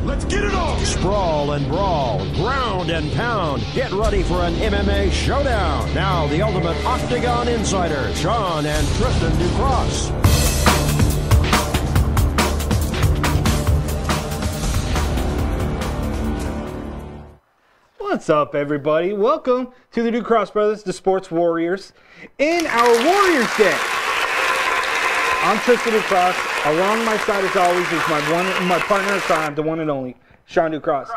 Let's get it on! Sprawl and brawl, ground and pound. Get ready for an MMA showdown. Now, the ultimate Octagon Insider, Sean and Tristan Ducross. What's up, everybody? Welcome to the Ducross Brothers, the Sports Warriors, in our Warriors Day. I'm Tristan Ducross. Along my side, as always, is my partner in crime, the one and only Sean Ducross.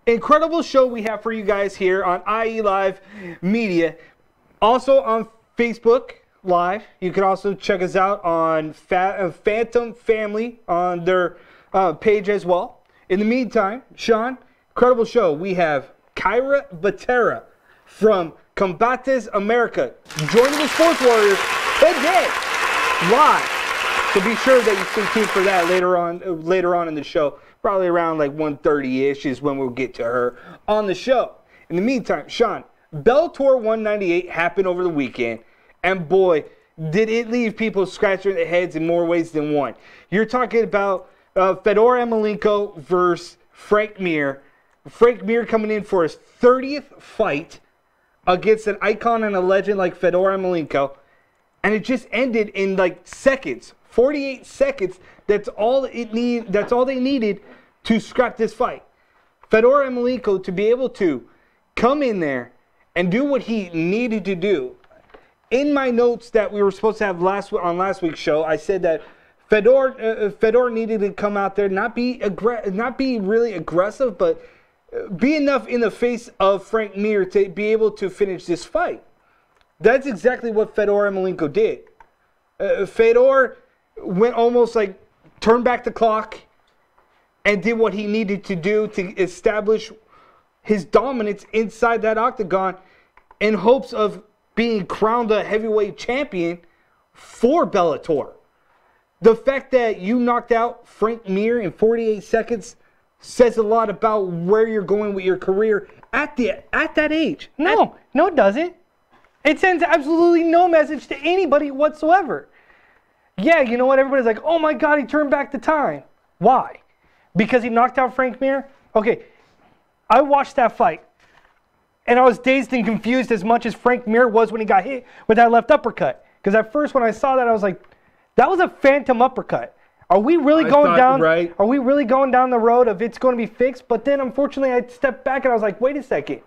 Incredible show we have for you guys here on IE Live Media. Also on Facebook Live. You can also check us out on Phantom Family on their page as well. In the meantime, Sean, incredible show. We have Kyra Batara from Combate Americas joining the Sports Warriors today, live. So be sure that you stay tuned for that later on in the show. Probably around like 1:30-ish is when we'll get to her on the show. In the meantime, Sean, Bellator 198 happened over the weekend, and boy, did it leave people scratching their heads in more ways than one. You're talking about Fedor Emelianenko versus Frank Mir. Frank Mir coming in for his 30th fight against an icon and a legend like Fedor Emelianenko, and it just ended in like seconds, 48 seconds. That's all they needed to scrap this fight. Fedor Emelianenko to be able to come in there and do what he needed to do. In my notes that we were supposed to have on last week's show, I said that Fedor needed to come out there, not be really aggressive, but be enough in the face of Frank Mir to be able to finish this fight. That's exactly what Fedor Emelianenko did. Fedor went almost like turned back the clock and did what he needed to do to establish his dominance inside that octagon in hopes of being crowned a heavyweight champion for Bellator. The fact that you knocked out Frank Mir in 48 seconds says a lot about where you're going with your career at that age. No, it doesn't. It sends absolutely no message to anybody whatsoever. Yeah, you know what? Everybody's like, oh my God, he turned back the time. Why? Because he knocked out Frank Mir? Okay, I watched that fight, and I was dazed and confused as much as Frank Mir was when he got hit with that left uppercut. Because at first when I saw that, I was like, that was a phantom uppercut. Are we really going down? Right. Are we really going down the road of it's going to be fixed? But then, unfortunately, I stepped back and I was like, "Wait a second.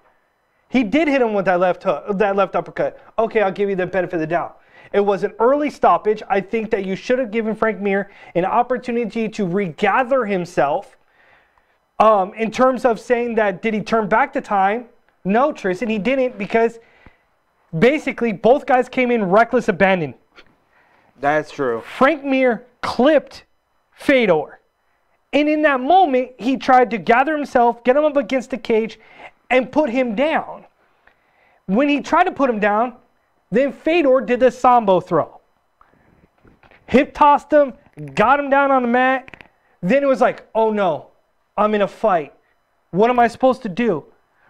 He did hit him with that left uppercut. Okay, I'll give you the benefit of the doubt. It was an early stoppage. I think that you should have given Frank Mir an opportunity to regather himself. In terms of saying that, did he turn back the time? No, Tristan, he didn't, because basically both guys came in reckless abandon. That's true. Frank Mir clipped Fedor. And in that moment, he tried to gather himself, get him up against the cage, and put him down. When he tried to put him down, then Fedor did the sambo throw. Hip tossed him, got him down on the mat. Then it was like, oh no, I'm in a fight. What am I supposed to do?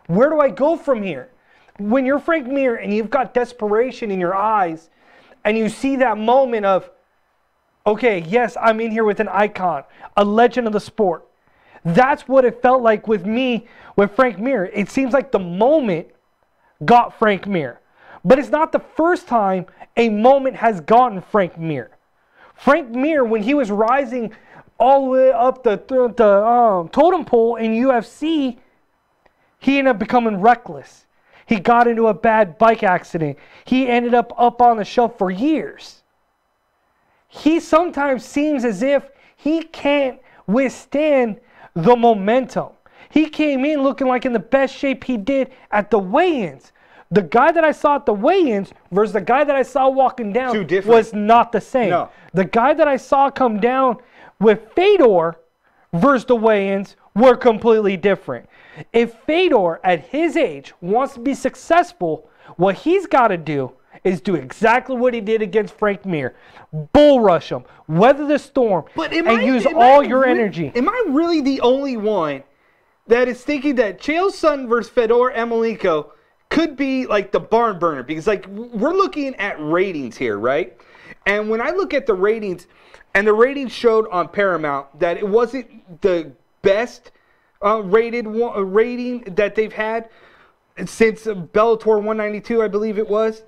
Where do I go from here? When you're Frank Mir and you've got desperation in your eyes, and you see that moment of, okay, yes, I'm in here with an icon, a legend of the sport. That's what it felt like with me, with Frank Mir. It seems like the moment got Frank Mir. But it's not the first time a moment has gotten Frank Mir. Frank Mir, when he was rising all the way up the totem pole in UFC, he ended up becoming reckless. He got into a bad bike accident. He ended up on the shelf for years. He sometimes seems as if he can't withstand the momentum. He came in looking like in the best shape he did at the weigh-ins. The guy that I saw at the weigh-ins versus the guy that I saw walking down was not the same. No. The guy that I saw come down with Fedor versus the weigh-ins were completely different. If Fedor, at his age, wants to be successful, what he's got to do is do exactly what he did against Frank Mir. Bull rush him, weather the storm, and use all your energy. Am I really the only one that is thinking that Chael Sonnen versus Fedor Emelianenko could be like the barn burner? Because like we're looking at ratings here, right? And when I look at the ratings, and the ratings showed on Paramount that it wasn't the best rating that they've had since Bellator 192, I believe it was.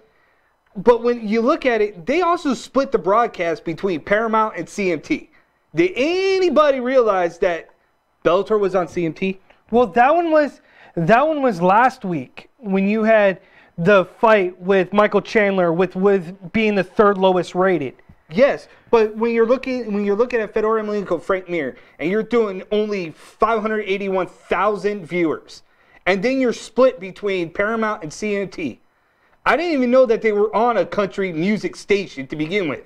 But when you look at it, they also split the broadcast between Paramount and CMT. Did anybody realize that Bellator was on CMT? Well, that one was last week when you had the fight with Michael Chandler with being the third lowest rated. Yes, but when you're looking at Fedor Emelianenko, Frank Mir, and you're doing only 581,000 viewers, and then you're split between Paramount and CMT. I didn't even know that they were on a country music station to begin with.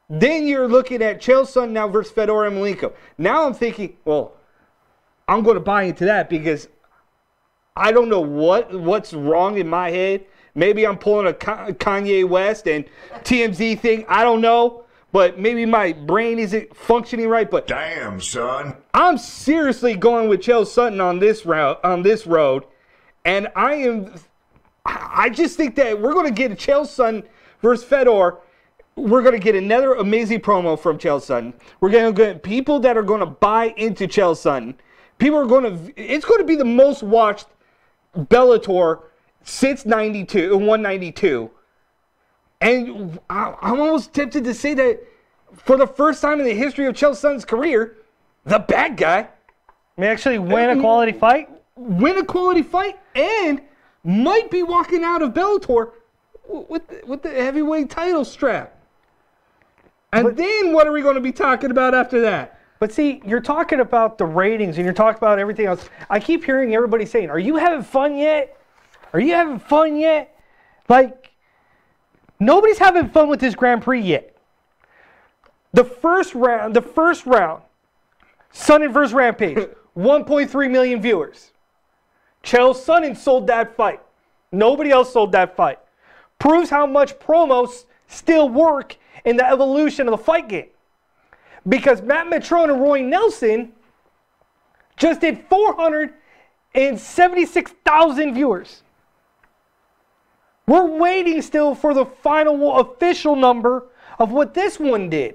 Then you're looking at Chael Sonnen now versus Fedor Emelianenko. Now I'm thinking, well, I'm going to buy into that because I don't know what's wrong in my head. Maybe I'm pulling a Kanye West and TMZ thing. I don't know. But maybe my brain isn't functioning right. But damn, son, I'm seriously going with Chael Sonnen on this road. And I just think that we're going to get a Chael Sonnen versus Fedor. We're going to get another amazing promo from Chael Sonnen. We're going to get people that are going to buy into Chael Sonnen. It's going to be the most watched Bellator since 192. And I'm almost tempted to say that for the first time in the history of Chael Sonnen's career, the bad guy may actually win a quality fight. Win a quality fight and might be walking out of Bellator with the heavyweight title strap. And then what are we going to be talking about after that? But see, you're talking about the ratings and you're talking about everything else. I keep hearing everybody saying, are you having fun yet? Are you having fun yet? Like, nobody's having fun with this Grand Prix yet. The first round, Sonnen versus Rampage, 1.3 million viewers. Chael Sonnen sold that fight. Nobody else sold that fight. Proves how much promos still work in the evolution of the fight game. Because Matt Mitrione and Roy Nelson just did 476,000 viewers. We're waiting still for the final official number of what this one did.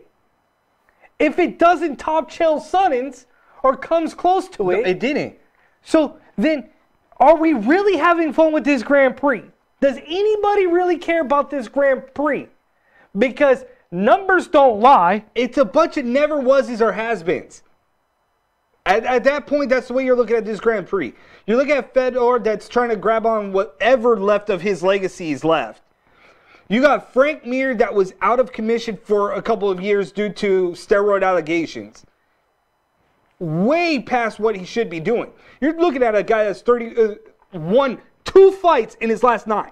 If it doesn't top Chael Sonnen's or comes close to it. No, it didn't. So then, are we really having fun with this Grand Prix? Does anybody really care about this Grand Prix? Because numbers don't lie. It's a bunch of never was's or has-beens. At that point, that's the way you're looking at this Grand Prix. You're looking at Fedor that's trying to grab on whatever left of his legacy is left. You got Frank Mir that was out of commission for a couple of years due to steroid allegations. Way past what he should be doing. You're looking at a guy that's won 2 fights in his last 9.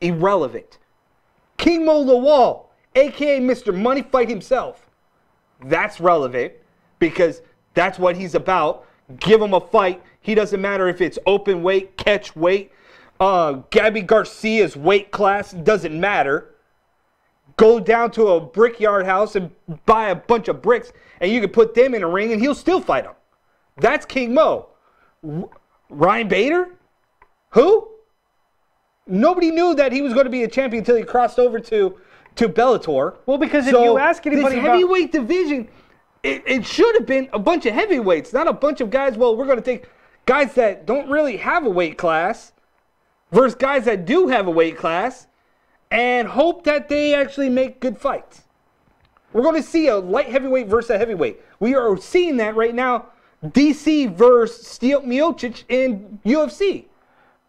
Irrelevant. King Mo Lawal, a.k.a. Mr. Money Fight himself. That's relevant because that's what he's about. Give him a fight. He doesn't matter if it's open weight, catch weight. Gabby Garcia's weight class doesn't matter. Go down to a brickyard house and buy a bunch of bricks and you can put them in a ring and he'll still fight him. That's King Mo. Ryan Bader? Who? Nobody knew that he was going to be a champion until he crossed over to Bellator. Well, because if you ask anybody this heavyweight division, it should have been a bunch of heavyweights, not a bunch of guys. Well, we're going to take guys that don't really have a weight class versus guys that do have a weight class and hope that they actually make good fights. We're going to see a light heavyweight versus a heavyweight. We are seeing that right now. DC versus Steel Miocic in UFC.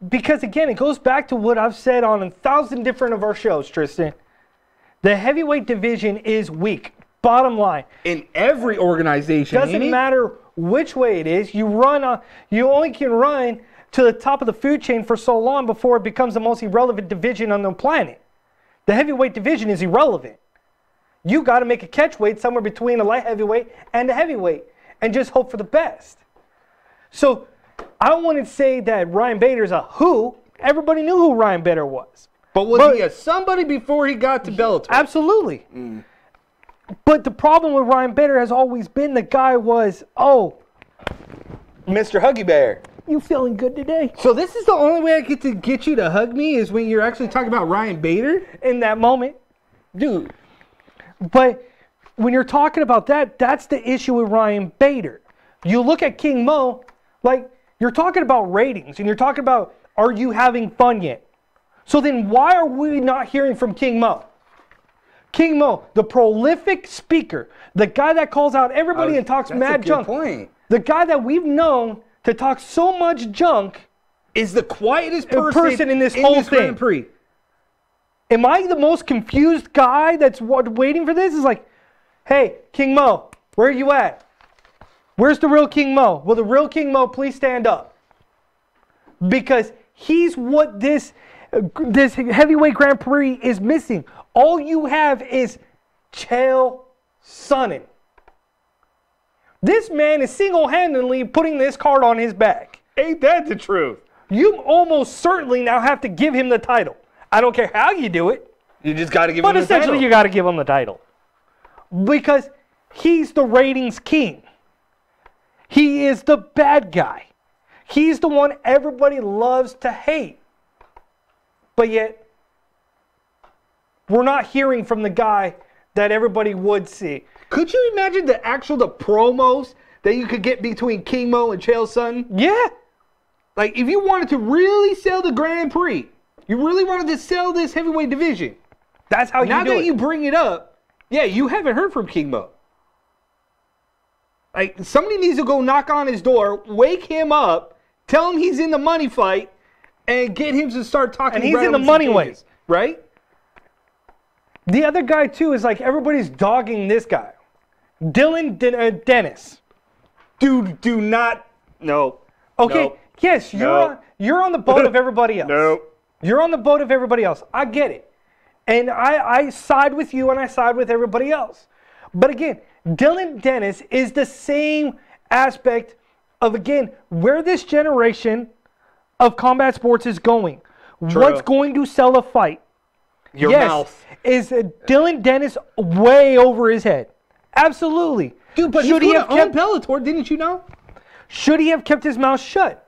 Because again, it goes back to what I've said on 1,000 different of our shows, Tristan. The heavyweight division is weak. Bottom line. In every organization. Doesn't matter which way it is. You only can run to the top of the food chain for so long before it becomes the most irrelevant division on the planet. The heavyweight division is irrelevant. You got to make a catch weight somewhere between a light heavyweight and a heavyweight and just hope for the best. So I wouldn't say that Ryan Bader's a who. Everybody knew who Ryan Bader was. But was he a somebody before he got to Bellator? Absolutely. But the problem with Ryan Bader has always been the guy was, Mr. Huggy Bear. You feeling good today? So this is the only way I get to get you to hug me is when you're actually talking about Ryan Bader? In that moment. Dude. But when you're talking about that, that's the issue with Ryan Bader. You look at King Mo, like, you're talking about ratings, and you're talking about, are you having fun yet? So then why are we not hearing from King Mo? King Mo, the prolific speaker, the guy that calls out everybody and talks mad junk. Point. The guy that we've known to talk so much junk is the quietest person in this whole thing. Grand Prix. Am I the most confused guy that's waiting for this? Is like, hey, King Mo, where are you at? Where's the real King Mo? Will the real King Mo please stand up? Because he's what this heavyweight Grand Prix is missing. All you have is Chael Sonnen. This man is single-handedly putting this card on his back. Ain't that the truth? You almost certainly now have to give him the title. I don't care how you do it. You just got to give him the title. But essentially, you got to give him the title. Because he's the ratings king. He is the bad guy. He's the one everybody loves to hate. But yet, we're not hearing from the guy that everybody would see. Could you imagine the promos that you could get between King Mo and Chael Sonnen? Yeah. Like, if you wanted to really sell the Grand Prix, you really wanted to sell this heavyweight division, that's how you do it. Now that you bring it up, yeah, you haven't heard from King Mo. Like, somebody needs to go knock on his door, wake him up, tell him he's in the money fight, and get him to start talking. And he's in the money weight, right? The other guy too is like everybody's dogging this guy, Dylan Dennis. Dude, do not. No. Okay. No. Yes, you're on the boat of everybody else. No. You're on the boat of everybody else. I get it, and I side with you, and I side with everybody else. But again, Dylan Dennis is the same aspect of, again, where this generation of combat sports is going. True. What's going to sell a fight? Your mouth. Is Dylan Dennis way over his head? Absolutely. Dude, but should he have kept Bellator, didn't you know? Should he have kept his mouth shut?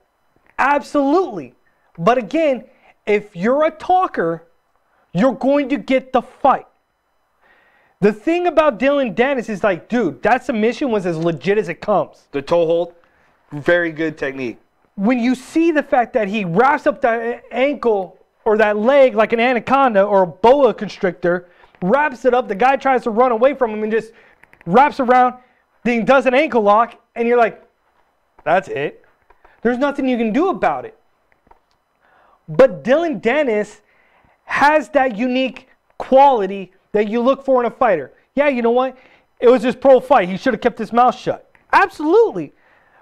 Absolutely. But again, if you're a talker, you're going to get the fight. The thing about Dylan Dennis is like, dude, that submission was as legit as it comes. The toe hold, very good technique. When you see the fact that he wraps up that ankle or that leg like an anaconda or a boa constrictor, wraps it up, the guy tries to run away from him and just wraps around, then does an ankle lock, and you're like, that's it. There's nothing you can do about it. But Dylan Dennis has that unique quality that you look for in a fighter. Yeah, you know what? It was his pro fight. He should have kept his mouth shut. Absolutely.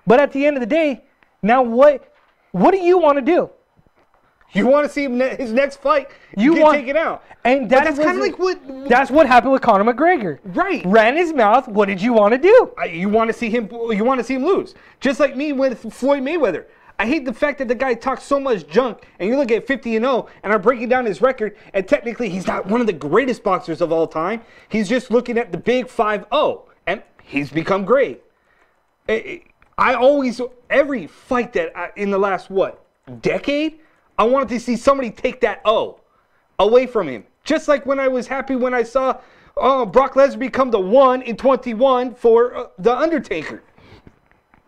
But at the end of the day, now what do you want to do? You want to see him his next fight? You get want taken out, and that's kind of like what. That's what happened with Conor McGregor. Right. Ran his mouth. What did you want to do? You want to see him. You want to see him lose. Just like me with Floyd Mayweather. I hate the fact that the guy talks so much junk, and you look at 50-0, and I'm breaking down his record, and technically he's not one of the greatest boxers of all time. He's just looking at the big 5-0, and he's become great. Every fight that in the last, decade, I wanted to see somebody take that O away from him. Just like when I was happy when I saw Brock Lesnar become the 1 in 21 for The Undertaker.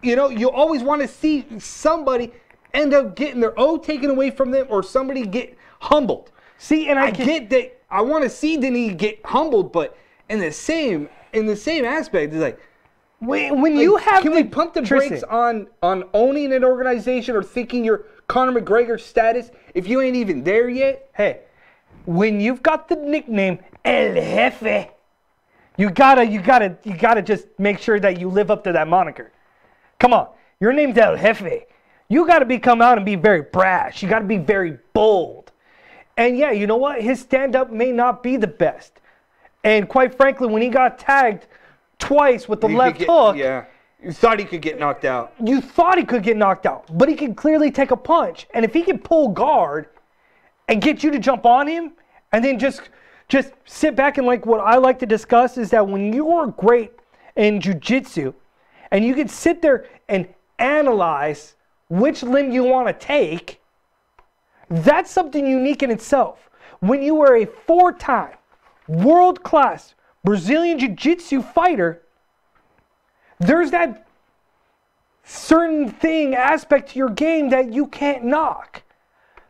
You know, you always want to see somebody end up getting their O taken away from them or somebody get humbled. See, and I get that. I want to see Denny get humbled, but in the same aspect, it's like, when you have can we pump the brakes on owning an organization or thinking you're Conor McGregor status if you ain't even there yet? Hey, when you've got the nickname El Jefe, you gotta just make sure that you live up to that moniker. Come on, your name's El Jefe. You gotta come out and be very brash. You gotta be very bold. And yeah, you know what? His stand-up may not be the best. And quite frankly, when he got tagged twice with the left hook, yeah, you thought he could get knocked out. You thought he could get knocked out, but he can clearly take a punch. And if he can pull guard and get you to jump on him, and then just sit back and like what I like to discuss is that when you're great in jiu-jitsu, and you can sit there and analyze which limb you want to take, that's something unique in itself. When you are a 4-time world-class Brazilian Jiu-Jitsu fighter, there's that certain aspect to your game that you can't knock.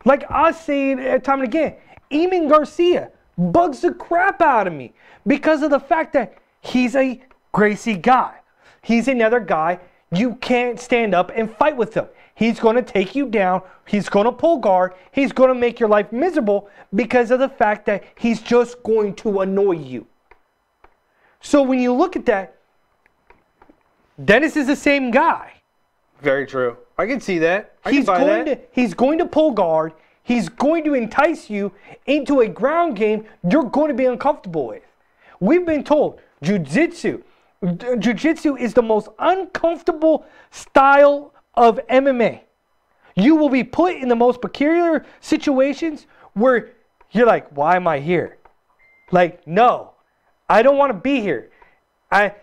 Like I say it time and again, Eamon Garcia bugs the crap out of me because of the fact that he's a Gracie guy. He's another guy you can't stand up and fight with him. He's going to take you down. He's going to pull guard. He's going to make your life miserable because of the fact that he's just going to annoy you. So when you look at that, Dennis is the same guy. Very true. I can see that. He's going to pull guard. He's going to entice you into a ground game you're going to be uncomfortable with. We've been told jiu-jitsu is the most uncomfortable style of MMA. You will be put in the most peculiar situations where you're like, why am I here? Like, no, I don't want to be here. I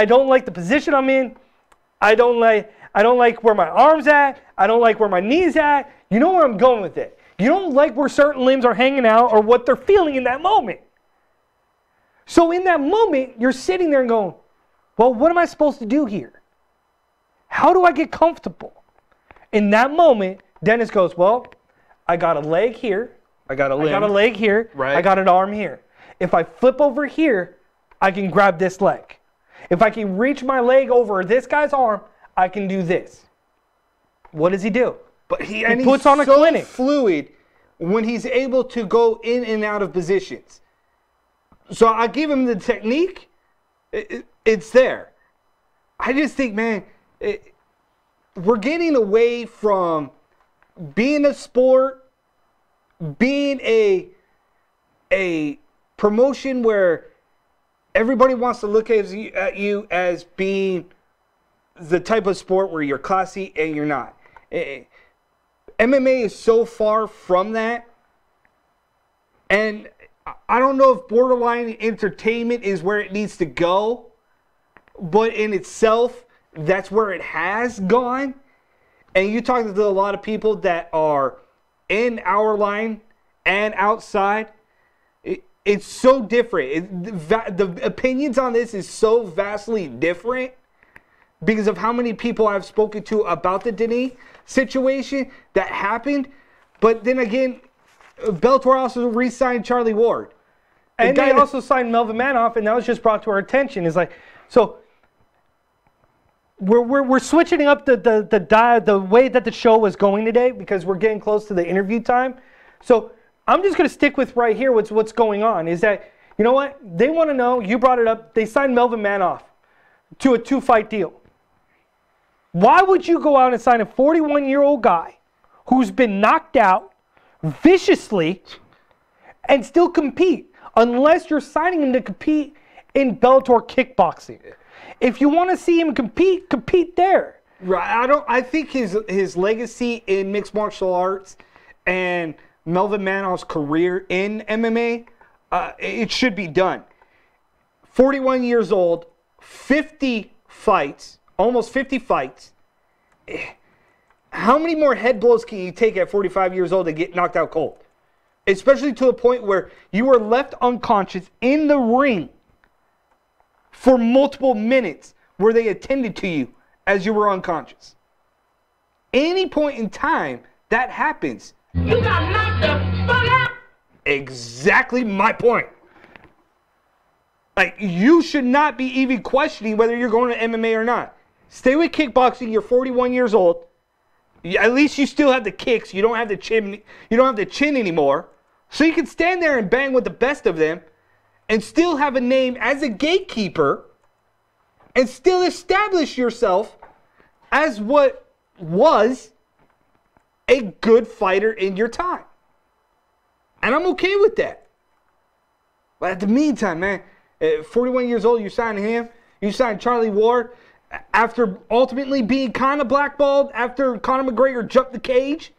don't like the position I'm in. I don't like where my arm's at. I don't like where my knee's at. You know where I'm going with it. You don't like where certain limbs are hanging out or what they're feeling in that moment. So in that moment, you're sitting there and going, well, what am I supposed to do here? How do I get comfortable? In that moment, Dennis goes, well, I got a leg here. I got a leg here. Right. I got an arm here. If I flip over here, I can grab this leg. If I can reach my leg over this guy's arm, I can do this. What does he do? But he puts on a clinic. Fluid when he's able to go in and out of positions. So I give him the technique. It's there. I just think, man, we're getting away from being a sport, being a promotion where everybody wants to look at you as being the type of sport where you're classy and you're not. MMA is so far from that. And I don't know if borderline entertainment is where it needs to go. But in itself, that's where it has gone. And you talk to a lot of people that are in our line and outside. It's so different. The opinions on this is so vastly different because of how many people I've spoken to about the Denis situation that happened. But then again, Bellator also re-signed Charlie Ward. And they also signed Melvin Manoff, and that was just brought to our attention. It's like, so we're switching up the way that the show was going today because we're getting close to the interview time. So I'm just going to stick with right here what's going on is that, you know what? They want to know, you brought it up, they signed Melvin Manoff to a 2-fight deal. Why would you go out and sign a 41-year-old guy who's been knocked out viciously and still compete unless you're signing him to compete in Bellator kickboxing? If you want to see him compete there. Right. I think his legacy in mixed martial arts and Melvin Manoff's career in MMA, it should be done. 41 years old, 50 fights, almost 50 fights. How many more head blows can you take at 45 years old to get knocked out cold? Especially to a point where you were left unconscious in the ring for multiple minutes where they attended to you as you were unconscious. Any point in time that happens. You got knocked the fuck out. Exactly my point. Like, you should not be even questioning whether you're going to MMA or not. Stay with kickboxing. You're 41 years old. At least you still have the kicks. You don't have the chin. You don't have the chin anymore. So you can stand there and bang with the best of them and still have a name as a gatekeeper and still establish yourself as what was a good fighter in your time. And I'm okay with that. But at the meantime, man, at 41 years old, you signed him. You signed Charlie Ward after ultimately being kind of blackballed after Conor McGregor jumped the cage.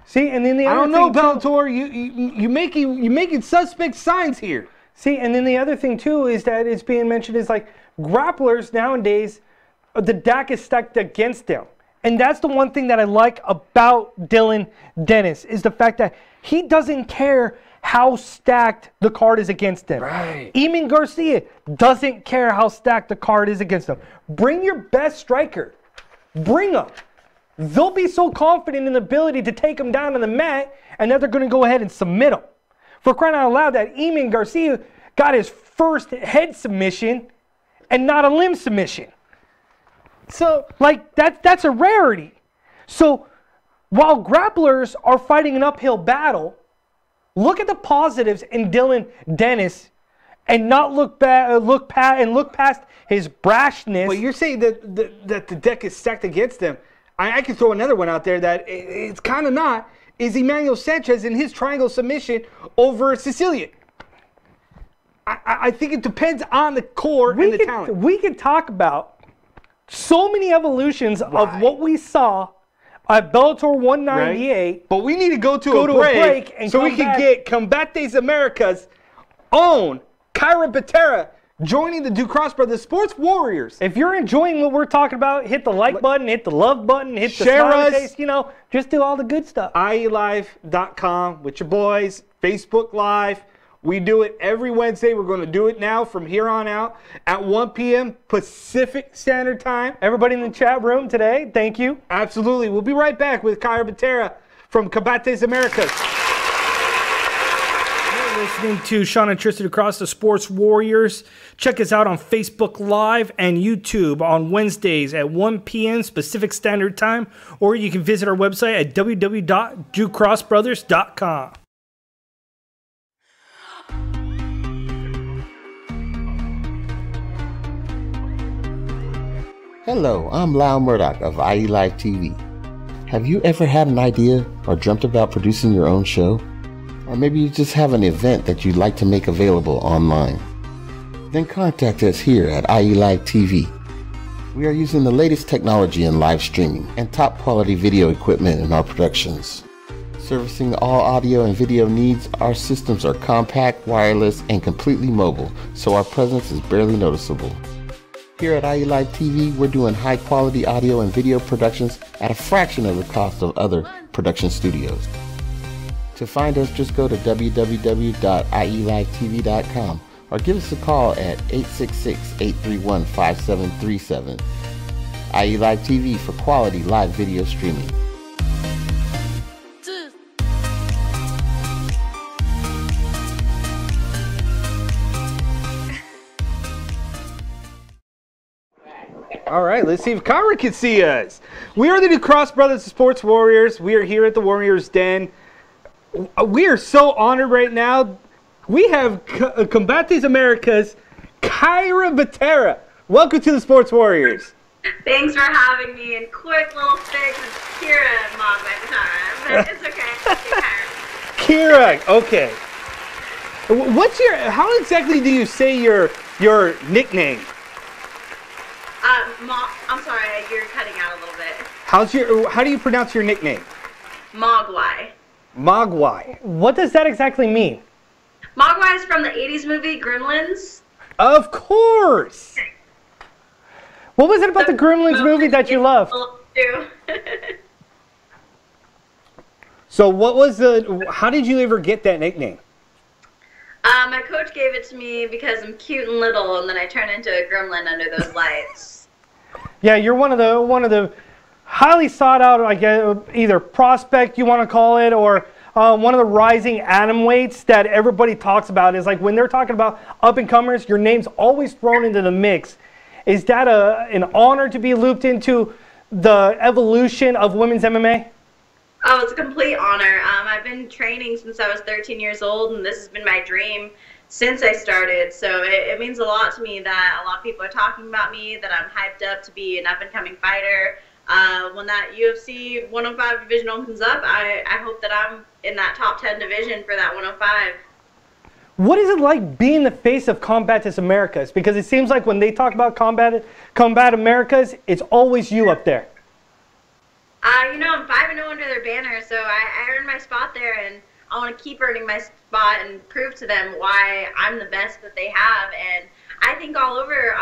See, and then the other I don't know, Bellator. You making suspect signs here. See, and then the other thing too is that it's being mentioned is like grapplers nowadays, the deck is stacked against them, and that's the one thing that I like about Dylan Dennis is the fact that he doesn't care how stacked the card is against him. Right. Eamon Garcia doesn't care how stacked the card is against him. Bring your best striker. Bring them. They'll be so confident in the ability to take him down on the mat, and that they're going to go ahead and submit him. For crying out loud, that Eamon Garcia got his first head submission and not a limb submission. So, like, that's a rarity. So, while grapplers are fighting an uphill battle, look at the positives in Dylan Dennis and not look past his brashness. But you're saying that the deck is stacked against him. I can throw another one out there that it's kind of not. Is Emmanuel Sanchez in his triangle submission over Sicilian? I think it depends on the core and the talent. We could talk about so many evolutions of what we saw at Bellator 198. Right. But we need to go to a break and so we can get Combate Americas' own Kyra Batara joining the Ducross Brothers Sports Warriors. If you're enjoying what we're talking about, hit the like button, hit the love button, hit the share smiley us. face, just do all the good stuff. IELive.com with your boys, Facebook Live. We do it every Wednesday. We're going to do it now from here on out at 1 p.m. Pacific Standard Time. Everybody in the chat room today, thank you. Absolutely. We'll be right back with Kyra Batara from Combate Americas. Listening to Sean and Tristan across the Sports Warriors. Check us out on Facebook Live and YouTube on Wednesdays at 1 p.m. Pacific Standard Time, or you can visit our website at www.ducrossbrothers.com. Hello, I'm Lyle Murdoch of IE Live TV. Have you ever had an idea or dreamt about producing your own show? Or maybe you just have an event that you'd like to make available online. Then contact us here at IE Live TV. We are using the latest technology in live streaming and top quality video equipment in our productions. Servicing all audio and video needs, our systems are compact, wireless, and completely mobile, so our presence is barely noticeable. Here at IE Live TV, we're doing high quality audio and video productions at a fraction of the cost of other production studios. To find us, just go to www.ielivetv.com or give us a call at 866-831-5737. IE Live TV for quality live video streaming. All right, let's see if Kyra can see us. We are the Ducross Brothers Sports Warriors. We are here at the Warriors Den. We are so honored right now. We have Combate Americas' Kyra Batara. Welcome to the Sports Warriors. Thanks for having me. And quick little fix with Kyra Batara, but it's okay. Kyra, okay. How exactly do you say your nickname? I'm sorry, you're cutting out a little bit. How do you pronounce your nickname? Mogwai. Mogwai. What does that exactly mean? Mogwai is from the 80s movie Gremlins. Of course. What was it about the Gremlins movie that you loved? So how did you ever get that nickname? My coach gave it to me because I'm cute and little, and then I turn into a gremlin under those lights. Yeah, you're one of the highly sought out, I guess, either prospect you want to call it, or one of the rising atom weights that everybody talks about. Is like when they're talking about up and comers, your name's always thrown into the mix. Is that an honor to be looped into the evolution of women's MMA? Oh, it's a complete honor. I've been training since I was 13 years old, and this has been my dream since I started. So it means a lot to me that a lot of people are talking about me, that I'm hyped up to be an up-and-coming fighter. When that UFC 105 division opens up, I hope that I'm in that top 10 division for that 105. What is it like being the face of Combate Americas? Because it seems like when they talk about Combate Americas, it's always you up there. I'm 5-0 under their banner, so I earned my spot there, and I want to keep earning my spot and prove to them why I'm the best that they have. And I think all over,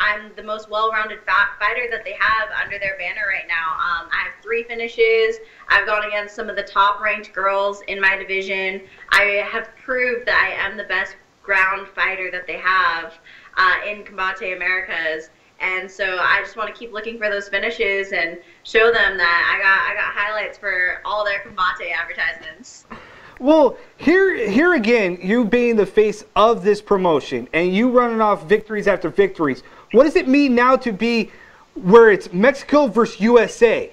I'm the most well-rounded fighter that they have under their banner right now. I have 3 finishes. I've gone against some of the top-ranked girls in my division. I have proved that I am the best ground fighter that they have in Combate Americas. And so I just want to keep looking for those finishes and show them that I got highlights for all their Combate advertisements. Well, here again, you being the face of this promotion and you running off victories after victories, what does it mean now to be where it's Mexico versus USA?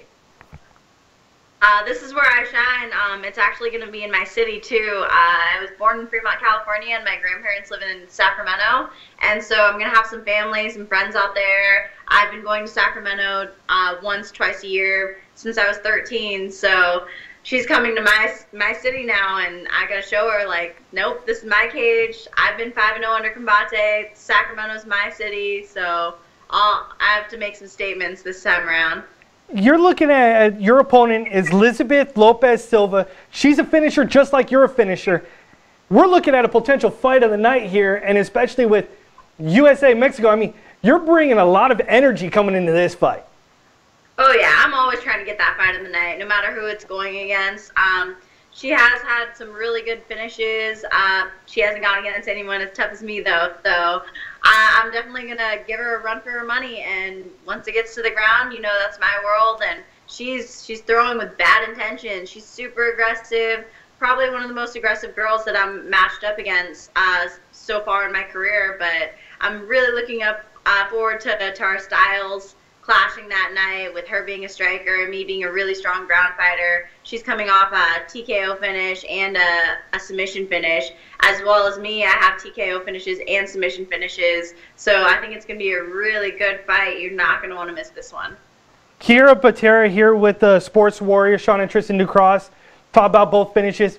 This is where I shine. It's actually going to be in my city, too. I was born in Fremont, California, and my grandparents live in Sacramento. And so I'm going to have some family, some friends out there. I've been going to Sacramento once, twice a year since I was 13. So she's coming to my city now, and I got to show her, like, nope, this is my cage. I've been 5-0 under Combate. Sacramento's my city. So I have to make some statements this time around. You're looking at your opponent is Elizabeth Lopez Silva. She's a finisher just like you're a finisher. We're looking at a potential fight of the night here, and especially with USA Mexico. I mean, you're bringing a lot of energy coming into this fight. Oh yeah, I'm always trying to get that fight of the night, no matter who it's going against. She has had some really good finishes. She hasn't gone against anyone as tough as me, though. So I'm definitely going to give her a run for her money. And once it gets to the ground, you know, that's my world. And she's throwing with bad intentions. She's super aggressive. Probably one of the most aggressive girls that I'm matched up against so far in my career. But I'm really looking forward to our styles clashing that night, with her being a striker and me being a really strong ground fighter. She's coming off a TKO finish and a submission finish, as well as me. I have TKO finishes and submission finishes, so I think it's going to be a really good fight. You're not going to want to miss this one. Kyra Batara here with the Sports Warrior, Sean and Tristan Ducross. Talk about both finishes.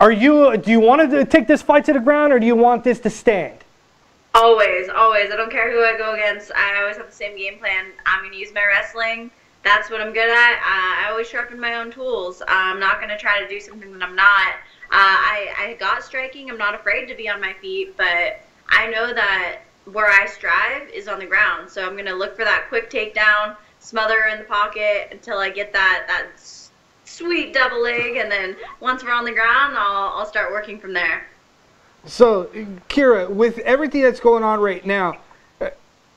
Do you want to take this fight to the ground, or do you want this to stand? Always, always. I don't care who I go against. I always have the same game plan. I'm going to use my wrestling. That's what I'm good at. I always sharpen my own tools. I'm not going to try to do something that I'm not. I got striking. I'm not afraid to be on my feet, but I know that where I strive is on the ground. So I'm going to look for that quick takedown, smother her in the pocket until I get that sweet double leg, and then once we're on the ground, I'll start working from there. So, Kyra, with everything that's going on right now,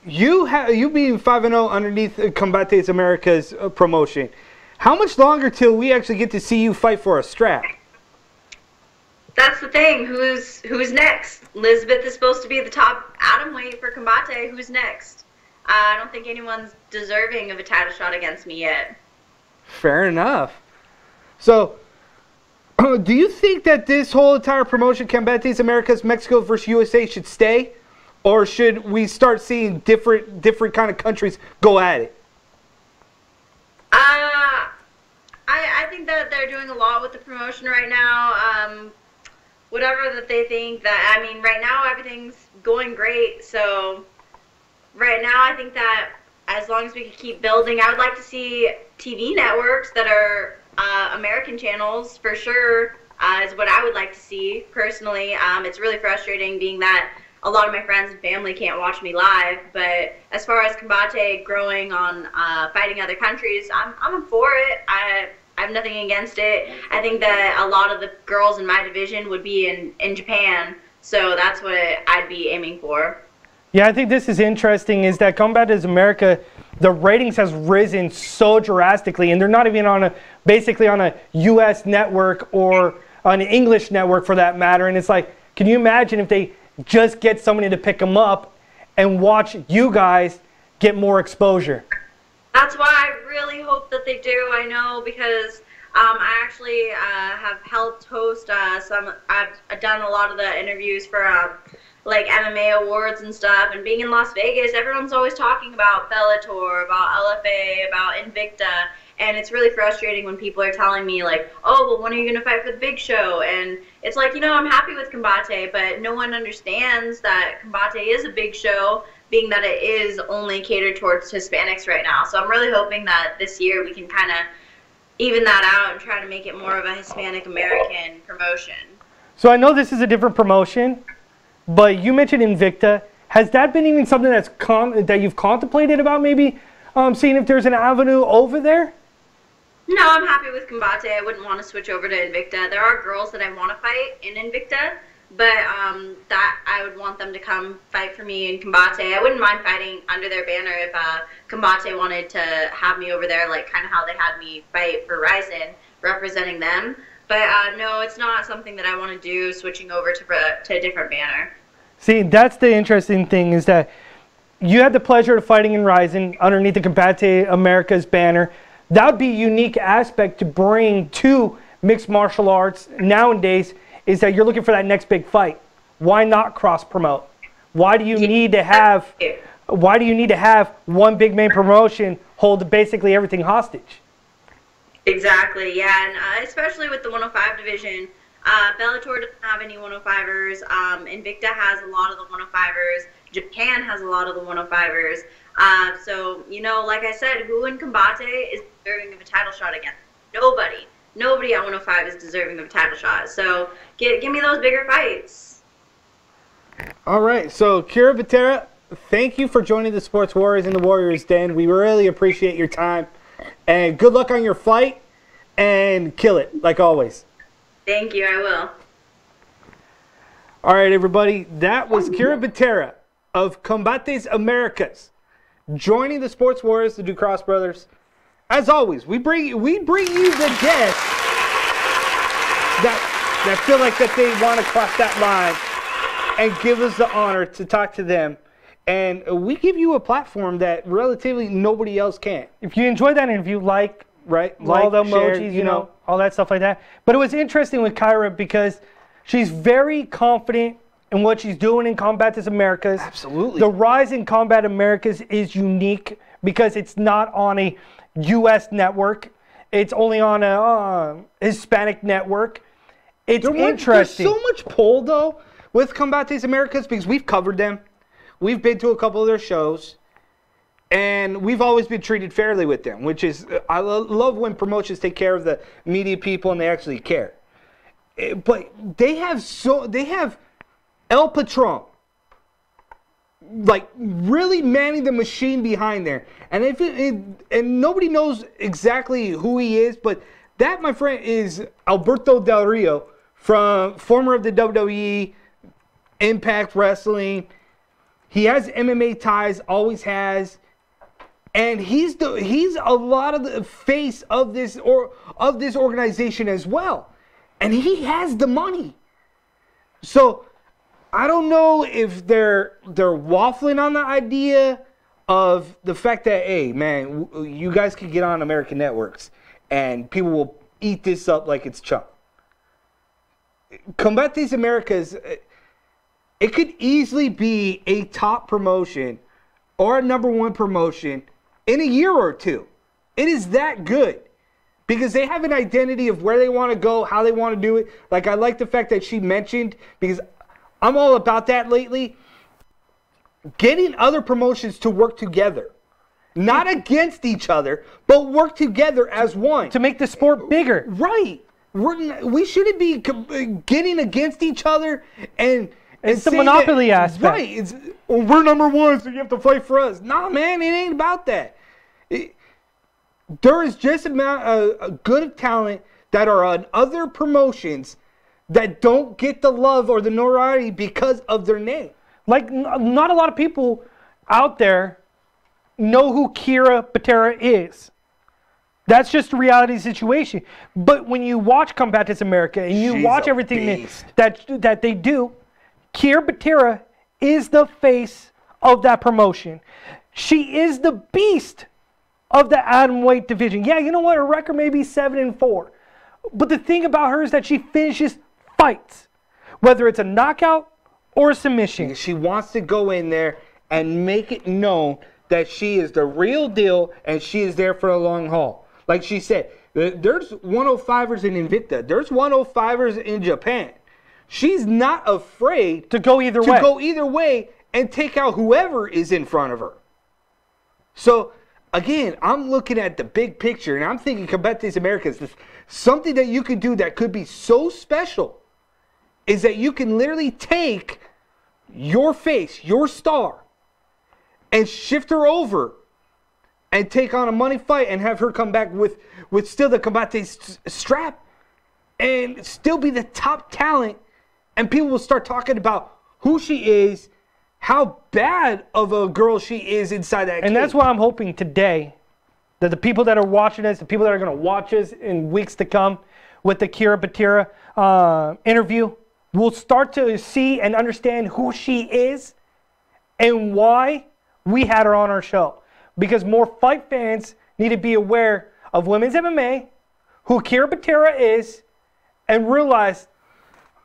you being 5-0 underneath Combate Americas promotion, how much longer till we actually get to see you fight for a strap? That's the thing. Who's next? Elizabeth is supposed to be the top atomweight for Combate. Who's next? I don't think anyone's deserving of a title shot against me yet. Fair enough. So, do you think that this whole entire promotion, Combate Americas, Mexico versus USA, should stay? Or should we start seeing different kind of countries go at it? I think that they're doing a lot with the promotion right now. Whatever that they think that, I mean, right now everything's going great. So right now I think that as long as we can keep building, I would like to see TV networks that are American channels, for sure, is what I would like to see personally. It's really frustrating being that a lot of my friends and family can't watch me live, but as far as Combate growing on fighting other countries, I'm for it. I have nothing against it. I think that a lot of the girls in my division would be in Japan, so that's what I'd be aiming for. Yeah, I think this is interesting, is that Combate America, the ratings has risen so drastically, and they're not even basically on a U.S. network or an English network for that matter. And it's like, can you imagine if they just get somebody to pick them up and watch you guys get more exposure? That's why I really hope that they do. I know, because I actually have helped host I've done a lot of the interviews for like MMA awards and stuff, and being in Las Vegas, everyone's always talking about Bellator, about LFA, about Invicta, and it's really frustrating when people are telling me, like, oh, well, when are you going to fight for the big show? And it's like, you know, I'm happy with Combate, but no one understands that Combate is a big show, being that it is only catered towards Hispanics right now. So I'm really hoping that this year we can kind of even that out and try to make it more of a Hispanic American promotion. So I know this is a different promotion, but you mentioned Invicta. Has that been even something that's that you've contemplated about maybe seeing if there's an avenue over there? No, I'm happy with Combate. I wouldn't want to switch over to Invicta. There are girls that I want to fight in Invicta, but that I would want them to come fight for me in Combate. I wouldn't mind fighting under their banner if Combate wanted to have me over there, like kind of how they had me fight for Ryzen, representing them. But no, it's not something that I want to do, switching over to a different banner. See, that's the interesting thing, is that you had the pleasure of fighting in Ryzen underneath the Combate Americas banner. That would be a unique aspect to bring to mixed martial arts nowadays, is that you're looking for that next big fight. Why not cross promote? Why do you need to have one big main promotion hold basically everything hostage? Exactly, yeah, and especially with the 105 division, Bellator doesn't have any 105ers. Invicta has a lot of the 105ers. Japan has a lot of the 105ers. So, you know, like I said, who in Combate is deserving of a title shot again? Nobody. Nobody at 105 is deserving of a title shot. So, give me those bigger fights. All right. So, Kyra Batara, thank you for joining the Sports Warriors in the Warriors Den. We really appreciate your time. And good luck on your fight. And kill it, like always. Thank you. I will. All right, everybody. That was Kyra Batara of Combate Americas, joining the Sports Warriors, the Ducross brothers. As always, we bring you the guests that feel like that they want to cross that line and give us the honor to talk to them. And we give you a platform that relatively nobody else can. If you enjoyed that interview, like all the emojis, share, you know, all that stuff like that. But it was interesting with Kyra because she's very confident in what she's doing in Combate Americas. Absolutely. The rise in Combate Americas is unique because it's not on a U.S. network. It's only on a Hispanic network. It's interesting. There's so much pull, though, with Combate Americas because we've covered them. We've been to a couple of their shows. And we've always been treated fairly with them, which is, I love when promotions take care of the media people and they actually care. But they have El Patron, like really manning the machine behind there. And and nobody knows exactly who he is, but that, my friend, is Alberto Del Rio, former of the WWE, Impact Wrestling. He has MMA ties, always has. And he's a lot of the face of this organization as well, and he has the money. So I don't know if they're waffling on the idea of the fact that, hey man, you guys can get on American networks and people will eat this up like it's chunk. Combate Americas, it could easily be a top promotion or a #1 promotion in a year or two. It is that good because they have an identity of where they want to go, how they want to do it. Like, I like the fact that she mentioned, because I'm all about that lately, getting other promotions to work together. Not against each other, but work together as one. To make the sport bigger. Right. We shouldn't be getting against each other and it's the monopoly aspect. Right. We're #1, so you have to fight for us. Nah, man, it ain't about that. There is just a good talent that are on other promotions that don't get the love or the notoriety because of their name. Like, not a lot of people out there know who Kyra Batara is. That's just the reality situation. But when you watch Combate America and you watch everything that they do, Kyra Batara is the face of that promotion. She is the beast of the atomweight division. Yeah, you know what? Her record may be 7-4. But the thing about her is that she finishes fights, whether it's a knockout or a submission. She wants to go in there and make it known that she is the real deal and she is there for the long haul. Like she said, there's 105ers in Invicta. There's 105ers in Japan. She's not afraid to go either way and take out whoever is in front of her. So, again, I'm looking at the big picture, and I'm thinking Combate Americas, something that you could do that could be so special is that you can literally take your face, your star, and shift her over and take on a money fight and have her come back with still the Combate strap and still be the top talent, and people will start talking about who she is, how bad of a girl she is inside that cage. And that's why I'm hoping today that the people that are watching us, the people that are going to watch us in weeks to come with the Kyra Batara interview, will start to see and understand who she is and why we had her on our show. Because more fight fans need to be aware of women's MMA, who Kyra Batara is, and realize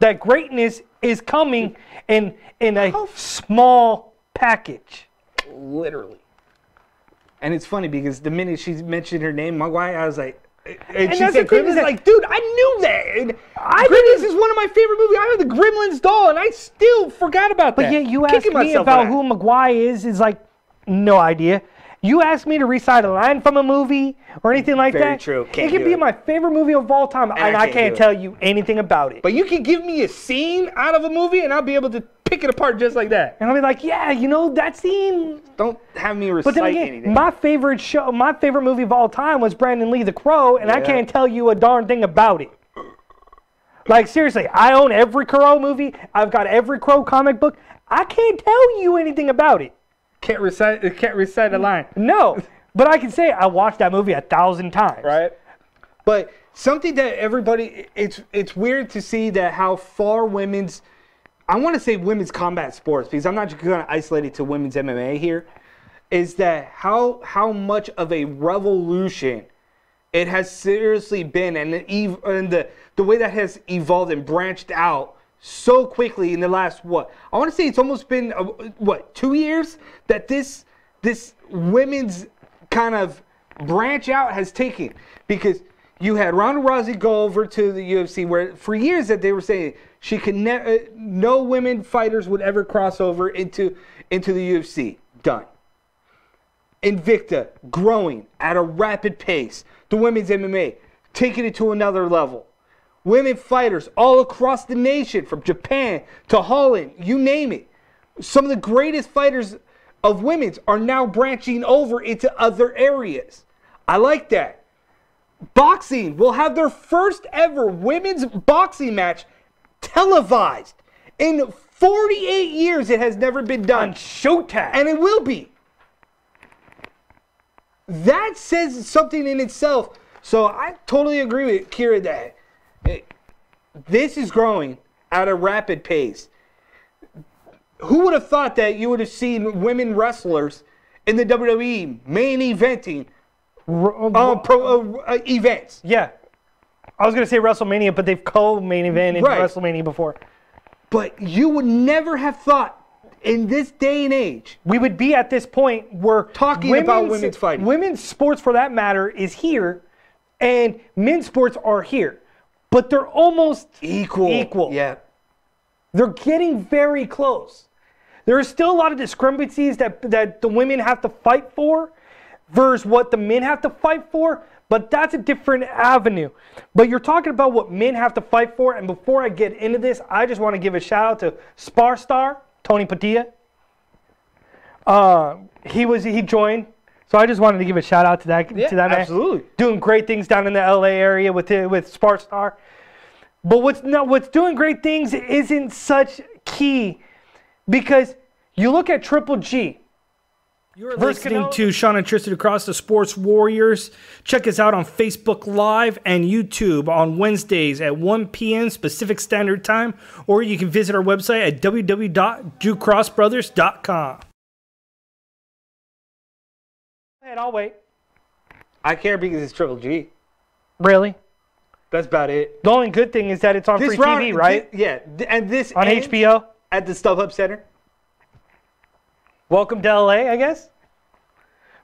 that greatness is coming in a small package. Literally. And it's funny because the minute she mentioned her name, my wife, I was like, and she said Gremlins, like, dude, I knew that. And Gremlins is one of my favorite movies. I have the Gremlins doll, and I still forgot about that. But yet you asked me about who Maguire is like, no idea. You asked me to recite a line from a movie or anything like that. Very true. It could be my favorite movie of all time, and I can't tell you anything about it. But you can give me a scene out of a movie, and I'll be able to pick it apart just like that. And I'll be like, yeah, you know, that scene. Don't have me recite anything. My favorite movie of all time was Brandon Lee the Crow, and I can't tell you a darn thing about it. Like, seriously, I own every Crow movie. I've got every Crow comic book. I can't tell you anything about it. Can't recite a line. No, but I can say I watched that movie 1,000 times. Right. But something that everybody, it's weird to see that how far women's, I want to say women's combat sports, because I'm not just going to isolate it to women's MMA here, is that how much of a revolution it has seriously been, and the way that has evolved and branched out so quickly in the last, I want to say it's almost been, 2 years that this women's kind of branch out has taken. Because you had Ronda Rousey go over to the UFC, where for years that they were saying she could no women fighters would ever cross over into the UFC. Done. Invicta growing at a rapid pace. The women's MMA taking it to another level. Women fighters all across the nation, from Japan to Holland, you name it. Some of the greatest fighters of women's are now branching over into other areas. I like that. Boxing will have their first ever women's boxing match televised. In 48 years, it has never been done. On Showtime. And it will be. That says something in itself. So I totally agree with Kyra that this is growing at a rapid pace. Who would have thought that you would have seen women wrestlers in the WWE main eventing events? Yeah. I was going to say WrestleMania, but they've co-main evented WrestleMania before. But you would never have thought in this day and age we would be at this point where talking about women's fighting. Women's sports, for that matter, is here, and men's sports are here. But they're almost equal. Yeah. They're getting very close. There are still a lot of discrepancies that the women have to fight for versus what the men have to fight for, but that's a different avenue. But you're talking about what men have to fight for, and before I get into this, I just want to give a shout out to Spar Star, Tony Padilla. He joined. So I just wanted to give a shout out to that man. Absolutely. Doing great things down in the LA area with Spar Star. But what's doing great things isn't such key, because you look at Triple G. You're listening to Sean and Tristan across the Sports Warriors. Check us out on Facebook Live and YouTube on Wednesdays at 1 p.m. Pacific Standard Time, or you can visit our website at www.drewcrossbrothers.com. I'll wait. I care because it's Triple G. Really? That's about it. The only good thing is that it's on free TV, right? And this on HBO at the StubHub Center. Welcome to LA, I guess.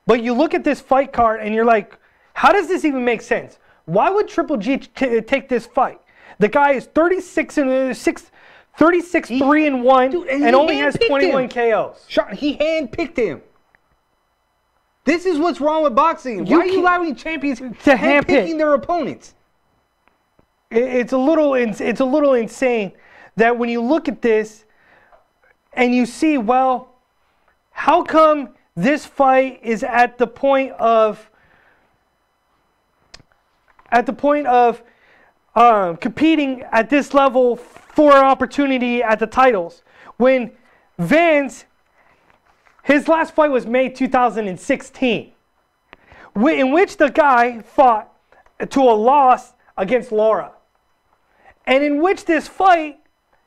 But you look at this fight card and you're like, how does this even make sense? Why would Triple G take this fight? The guy is 36-3-1, and only has 21 KOs. He handpicked him. This is what's wrong with boxing. Why are you allowing champions to handpicking their opponents? It's a little insane that when you look at this, and you see, well, how come this fight is at the point of competing at this level for an opportunity at the titles, when Vance, his last fight was May 2016, in which the guy fought to a loss against Lara, and in which this fight,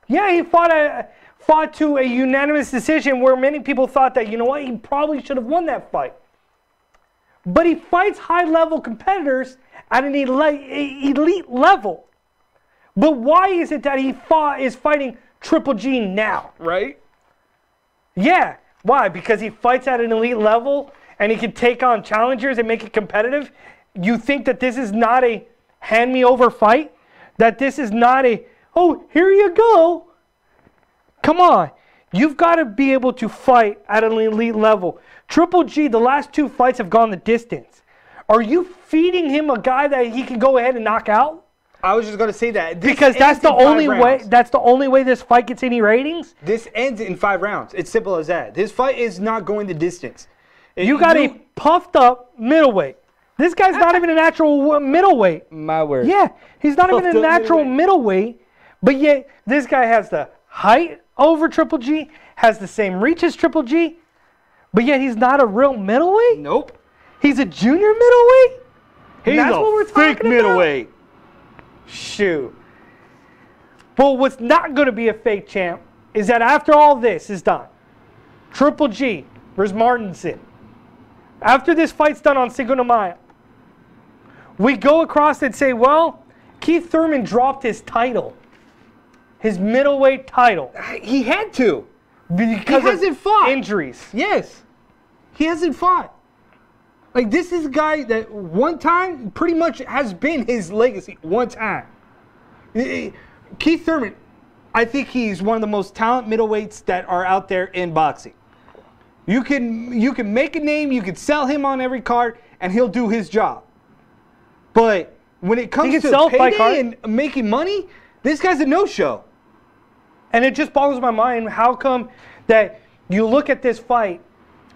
yeah, he fought to a unanimous decision where many people thought that, you know what, he probably should have won that fight. But he fights high-level competitors at an elite level. But why is it that he is fighting Triple G now? Right? Yeah. Why? Because he fights at an elite level and he can take on challengers and make it competitive? You think that this is not a hand-me-over fight? That this is not a, oh, here you go? Come on. You've got to be able to fight at an elite level. Triple G, the last 2 fights have gone the distance. Are you feeding him a guy that he can go ahead and knock out? I was just going to say that. Because that's the only way. That's the only way this fight gets any ratings. This ends in 5 rounds. It's simple as that. This fight is not going the distance. You got a puffed up middleweight. This guy's not even a natural middleweight. My word. Yeah, he's not even a natural middleweight. But yet this guy has the height over Triple G, has the same reach as Triple G, but yet he's not a real middleweight? Nope. He's a junior middleweight? He's that's a what we're fake talking middleweight. About? Shoot. But what's not going to be a fake champ is that after all this is done, Triple G versus Martinson, after this fight's done on Cinco De May, we go across and say, well, Keith Thurman dropped his title. His middleweight title. He had to. Because he hasn't fought. Injuries. Yes. He hasn't fought. Like, this is a guy that one time pretty much has been his legacy. One time. Keith Thurman, I think he's one of the most talented middleweights that are out there in boxing. You can make a name, you can sell him on every card, and he'll do his job. But when it comes to payday and making money, this guy's a no-show. And it just boggles my mind, how come that you look at this fight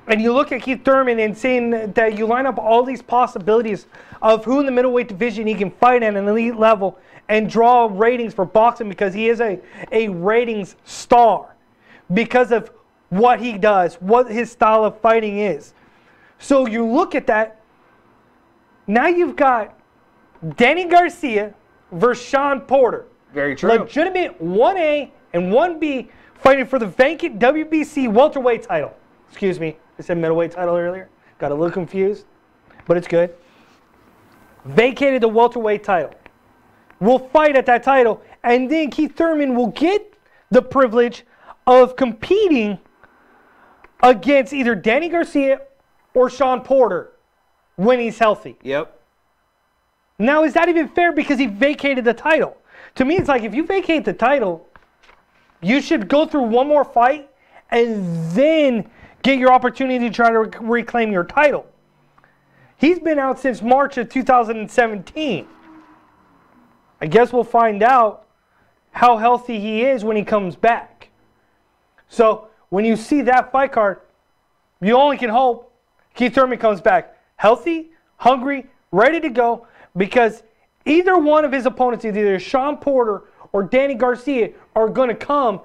and you look at Keith Thurman and saying that you line up all these possibilities of who in the middleweight division he can fight at an elite level and draw ratings for boxing because he is a ratings star because of what he does, what his style of fighting is. So you look at that, now you've got Danny Garcia versus Sean Porter. Very true. Legitimate 1A and 1B fighting for the vacant WBC welterweight title. Excuse me, I said middleweight title earlier. Got a little confused, but it's good. Vacated the welterweight title. Will fight at that title, and then Keith Thurman will get the privilege of competing against either Danny Garcia or Sean Porter when he's healthy. Yep. Now, is that even fair because he vacated the title? To me, it's like if you vacate the title, you should go through one more fight and then get your opportunity to try to reclaim your title. He's been out since March of 2017. I guess we'll find out how healthy he is when he comes back. So when you see that fight card, you only can hope Keith Thurman comes back healthy, hungry, ready to go, because either one of his opponents, either Sean Porter or Danny Garcia, are going to come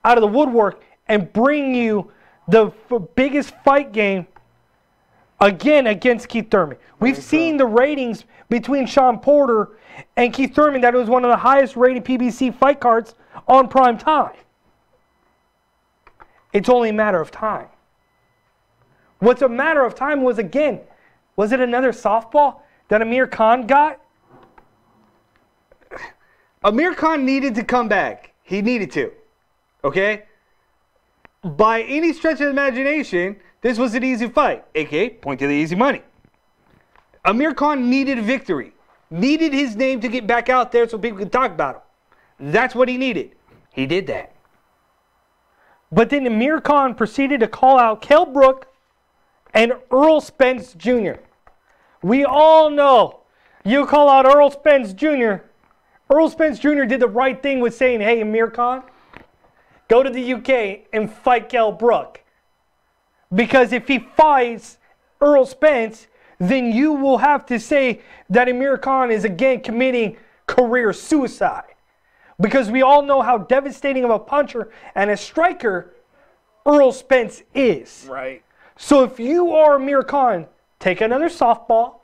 out of the woodwork and bring you the biggest fight game again against Keith Thurman. We've seen the ratings between Sean Porter and Keith Thurman that it was one of the highest rated PBC fight cards on prime time. It's only a matter of time. What's a matter of time was, again, was it another softball that Amir Khan got? Amir Khan needed to come back. He needed to. Okay? By any stretch of the imagination, this was an easy fight. A.k.a. point to the easy money. Amir Khan needed a victory. Needed his name to get back out there so people could talk about him. That's what he needed. He did that. But then Amir Khan proceeded to call out Kell Brook and Earl Spence Jr. We all know you call out Earl Spence Jr. Earl Spence Jr. did the right thing with saying, hey, Amir Khan, go to the UK and fight Kell Brook. Because if he fights Earl Spence, then you will have to say that Amir Khan is again committing career suicide. Because we all know how devastating of a puncher and a striker Earl Spence is. Right. So if you are Amir Khan, take another softball.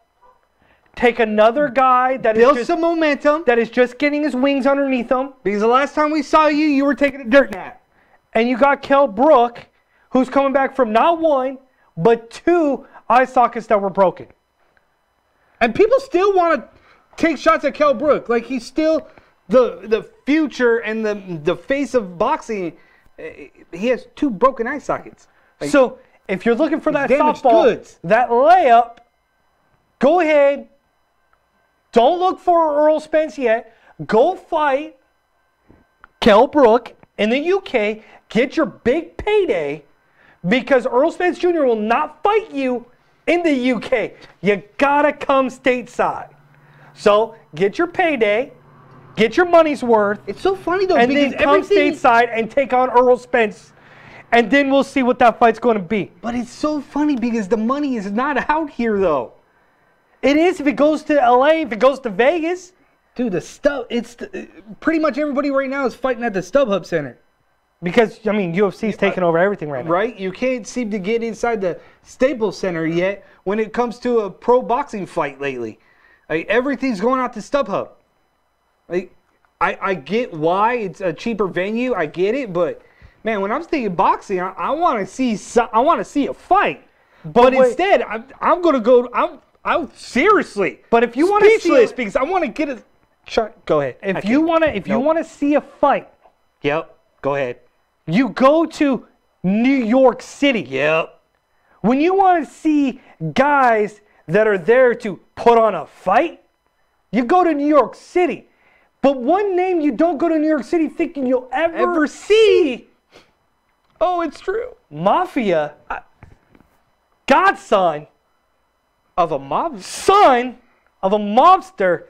Take another guy that build some momentum. That is just getting his wings underneath him. Because the last time we saw you, you were taking a dirt nap. And you got Kell Brook, who's coming back from not 1, but 2 eye sockets that were broken. And people still want to take shots at Kell Brook. Like, he's still the future and the face of boxing. He has 2 broken eye sockets. Like, so if you're looking for that damaged softball, goods. that layup, go ahead. Don't look for Earl Spence yet. Go fight Kell Brook in the UK. Get your big payday because Earl Spence Jr. will not fight you in the UK. You gotta come stateside. So get your payday, get your money's worth. It's so funny though, and because then come stateside and take on Earl Spence. And then we'll see what that fight's going to be. But it's so funny because the money is not out here though. It is if it goes to LA, if it goes to Vegas. Dude, pretty much everybody right now is fighting at the StubHub Center. Because, I mean, UFC's taking over everything right now. Right? You can't seem to get inside the Staples Center yet when it comes to a pro boxing fight lately. Like, everything's going out to StubHub. Like, I get why it's a cheaper venue. I get it. But, man, when I'm thinking boxing, I want to see a fight. But instead, I'm going to go... I'm seriously, but if you want to speechless because I want to get a shot. Go ahead. If you want to see a fight, yep. Go ahead. You go to New York City. Yep. When you want to see guys that are there to put on a fight, you go to New York City. But one name you don't go to New York City thinking you'll ever see. Oh, it's true. Mafia. Godson. Of a mob? Son of a mobster,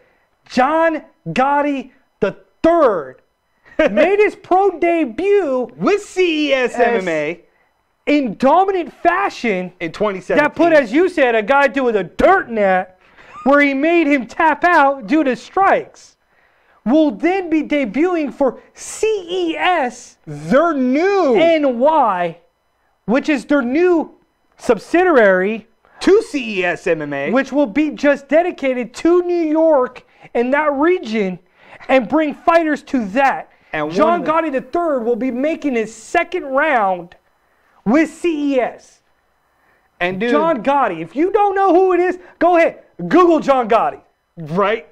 John Gotti III, made his pro debut with CES MMA in dominant fashion in 2017. That put, as you said, a guy with a dirt net where he made him tap out due to strikes. Will then be debuting for CES, their new NY, which is their new subsidiary to CES MMA, which will be just dedicated to New York and that region and bring fighters to that. And John Gotti III will be making his second round with CES. And dude, John Gotti, if you don't know who it is, go ahead, Google John Gotti. Right?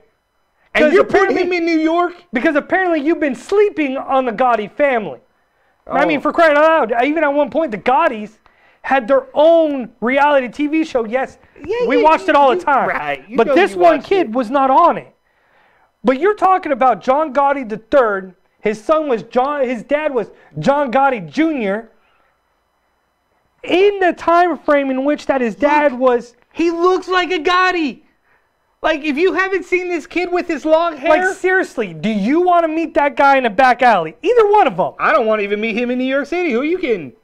And you're putting him in New York? Because apparently you've been sleeping on the Gotti family. Oh. I mean, for crying out loud, even at one point the Gottis had their own reality TV show. Yes, we watched it all the time. Right. But this one kid was not on it. But you're talking about John Gotti III. His dad was John Gotti Jr. In the time frame in which that his dad was. He looks like a Gotti. Like, if you haven't seen this kid with his long hair. Like, seriously, do you want to meet that guy in a back alley? Either one of them. I don't want to even meet him in New York City. Who are you kidding?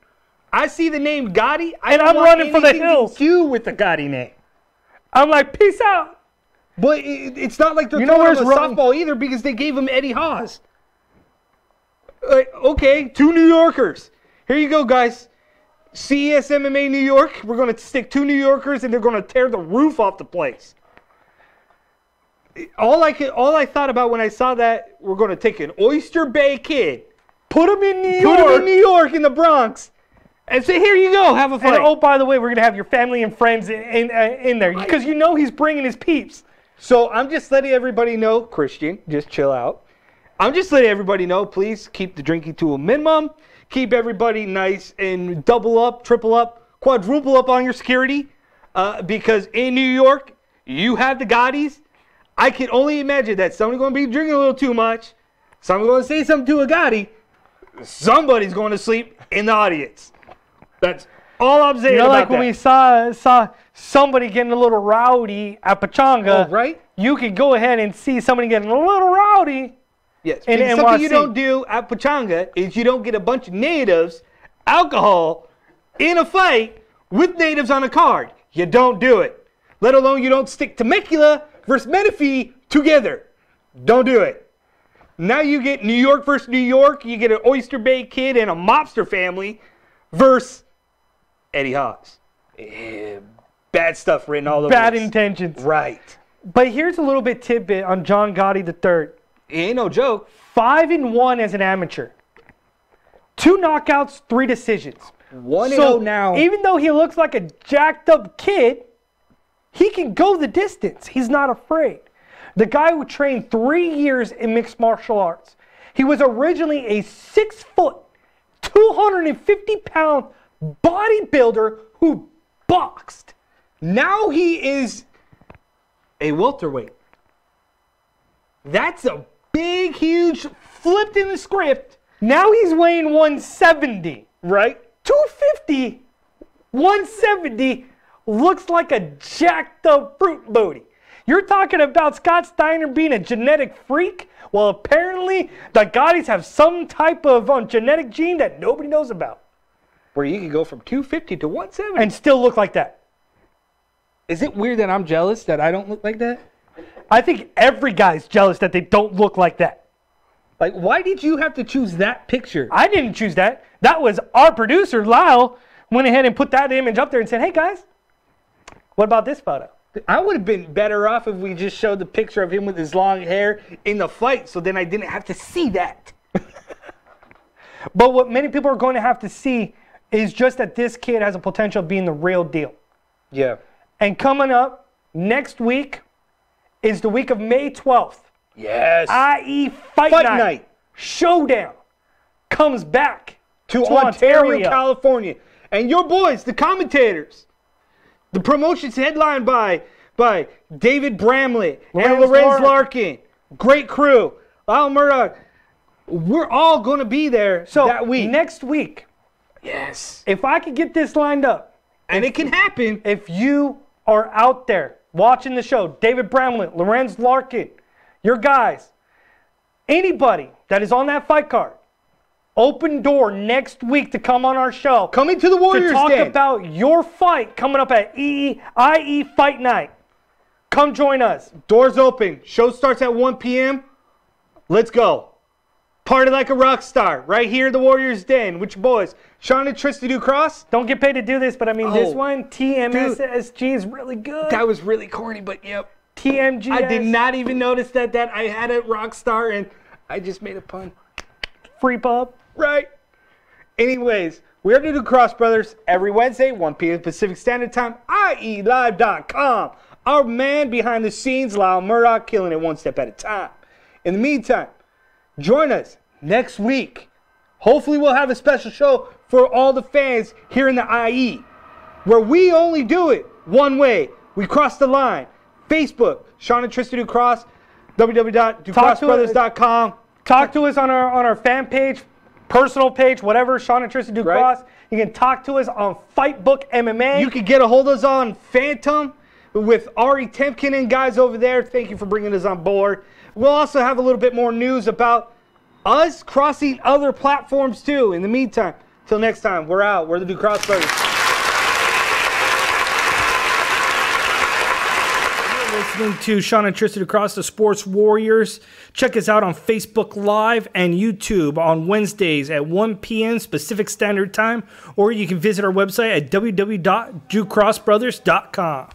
I see the name Gotti, and I'm running for the hills. To do with the Gotti name. I'm like, peace out. But it's not like they're throwing him a softball either because they gave him Eddie Haas. Okay, 2 New Yorkers. Here you go, guys. CES MMA New York. We're going to stick 2 New Yorkers, and they're going to tear the roof off the place. All I thought about when I saw that, we're going to take an Oyster Bay kid, put him in New York, in the Bronx, and say, here you go, have a fight. And, oh, by the way, we're going to have your family and friends in there because you know he's bringing his peeps. So I'm just letting everybody know, Christian, just chill out. I'm just letting everybody know, please keep the drinking to a minimum. Keep everybody nice and double up, triple up, quadruple up on your security. Because in New York, you have the Gottis. I can only imagine that somebody's going to be drinking a little too much. Somebody's going to say something to a Gotti. Somebody's going to sleep in the audience. That's all I'm saying. You know, about like that. when we saw somebody getting a little rowdy at Pachanga. Oh, right? You could go ahead and see somebody getting a little rowdy Yes, in and NYC. something you don't do at Pachanga is you don't get a bunch of natives, alcohol, in a fight with natives on a card. You don't do it. Let alone you don't stick Temecula versus Menifee together. Don't do it. Now you get New York versus New York. You get an Oyster Bay kid and a mobster family versus Eddie Hawes. Bad stuff written all over. Bad intentions. Right. But here's a little bit tidbit on John Gotti III. Ain't no joke. 5-1 as an amateur. 2 knockouts, 3 decisions. 1-0 now. Even though he looks like a jacked up kid, he can go the distance. He's not afraid. The guy who trained 3 years in mixed martial arts. He was originally a 6 foot, 250 pound bodybuilder who boxed. Now he is a welterweight. That's a big, huge flipped in the script. Now he's weighing 170. Right? 250, 170 looks like a jacked up fruit booty. You're talking about Scott Steiner being a genetic freak? Well, apparently the Gottis have some type of genetic gene that nobody knows about. Where you can go from 250 to 170. And still look like that. Is it weird that I'm jealous that I don't look like that? I think every guy's jealous that they don't look like that. Like, why did you have to choose that picture? I didn't choose that. That was our producer, Lyle, went ahead and put that image up there and said, hey, guys, what about this photo? I would have been better off if we just showed the picture of him with his long hair in the fight, so then I didn't have to see that. But what many people are going to have to see is just that this kid has a potential of being the real deal. Yeah. And coming up next week is the week of May 12th. Yes. IE Fight Night. Showdown comes back to Ontario, California. And your boys, the commentators, the promotion's headlined by David Bramlett and Lorenz Larkin. Great crew. Lyle Murdoch. We're all going to be there that week. Next week. Yes. If I could get this lined up. And it can happen. If you are out there watching the show, David Bramlett, Lorenz Larkin, your guys, anybody that is on that fight card, open door next week to come on our show. Coming to the Warriors to talk Den. about your fight coming up at IE Fight Night. Come join us. Doors open. Show starts at 1 p.m. Let's go. Party like a rock star. Right here at the Warriors Den with your boys, Sean and Tristan Ducross. Don't get paid to do this, but I mean, this one, TMSSG, is really good. That was really corny, but yep. TMGS. I did not even notice that I had a rock star, and I just made a pun. Free pub. Right. Anyways, we're the Ducross Brothers every Wednesday, 1 p.m. Pacific Standard Time, IELive.com. Our man behind the scenes, Lyle Murdoch, killing it one step at a time. In the meantime, join us next week. Hopefully we'll have a special show for all the fans here in the IE, where we only do it one way. We cross the line. Facebook, Sean and Tristan Ducross, www.ducrossbrothers.com. Talk to us on our fan page, personal page, whatever, Sean and Tristan Ducross. Right. You can talk to us on Fightbook MMA. You can get a hold of us on Phantom with Ari Temkin and guys over there. Thank you for bringing us on board. We'll also have a little bit more news about us crossing other platforms too. In the meantime, till next time, we're out. We're the Ducross Brothers. Listening to Sean and Tristan Ducross, the Sports Warriors. Check us out on Facebook Live and YouTube on Wednesdays at 1 p.m. Pacific Standard Time, or you can visit our website at www.ducrossbrothers.com.